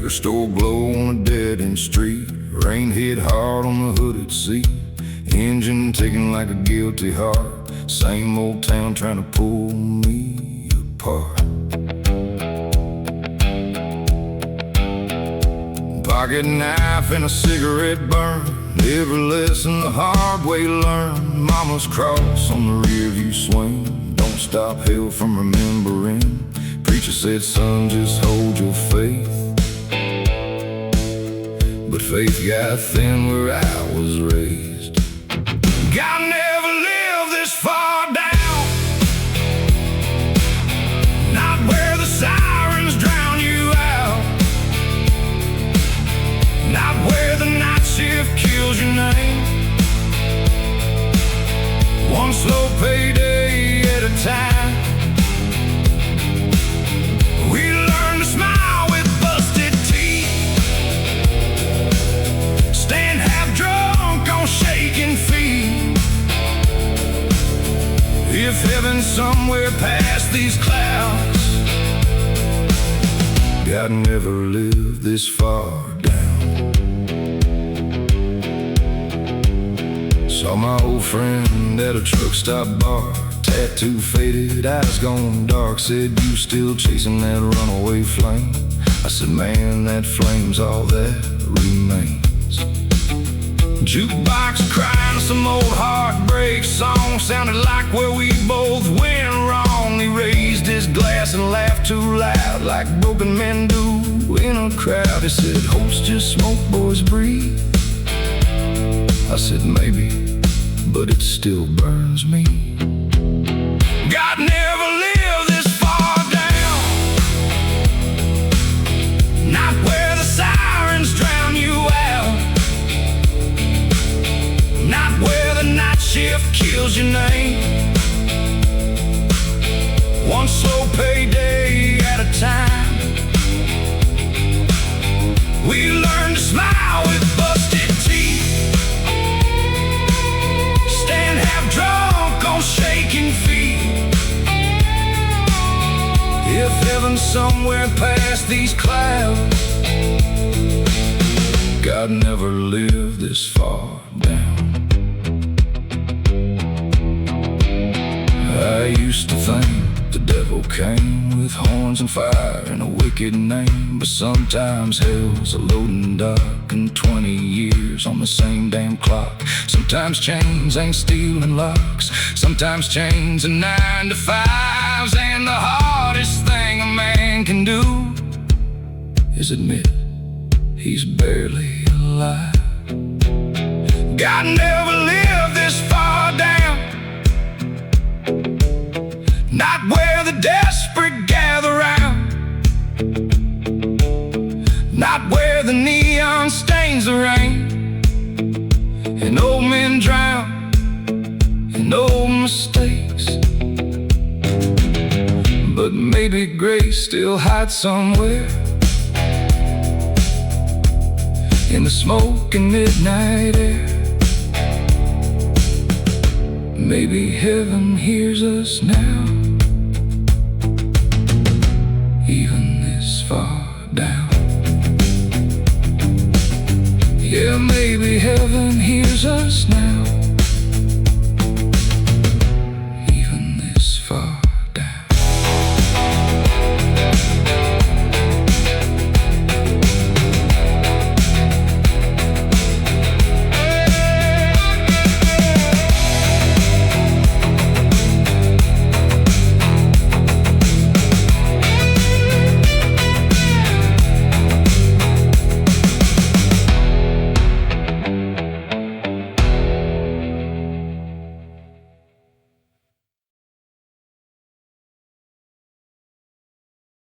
liquor store glow on a dead-end street. Rain hit hard on the hooded seat. Engine ticking like a guilty heart. Same old town trying to pull me apart. Pocket knife and a cigarette burn. Every lesson the hard way learned. Mama's cross on the rearview swing. Don't stop hell from remembering. Preacher said, son, just hold your faith. But faith got thin where I was raised. God never lived this far down. Not where the sirens drown you out. Not where the night shift kills your name. One slow payday at a time. We learn to smile with busted teeth. Stand half drunk on shaking feet. If heaven's somewhere past these clouds, God never lived this far down. Saw my old friend at a truck stop bar. Tattoo faded, eyes gone dark. Said, you still chasing that runaway flame? I said, man, that flame's all that remains. Jukebox crying some old heartbreak song. Sounded like where we both went wrong. He raised his glass and laughed too loud, like broken men do in a crowd. He said, hopes just smoke, boys breathe. I said, maybe, but it still burns me. God never lived this far down. Not where the sirens drown you out. Not where the night shift kills your name. One slow payday at a time. We learn to smile with busted teeth. Stand half drunk on shaking feet. If heaven's somewhere past these clouds, God never lived this far down. I used to think the devil came with horns and fire and a wicked name. But sometimes hell's a loading dock and 20 years on the same damn clock. Sometimes chains ain't stealing locks. Sometimes chains are 9 to 5s. And the hardest thing a man can do is admit he's barely alive. God never lived this far down. Not where the desperate gather round. Not where the neon stains the rain. And old men drown in old mistakes. But maybe grace still hides somewhere in the smoke and midnight air. Maybe heaven hears us now, even this far down. Yeah, maybe heaven hears us now.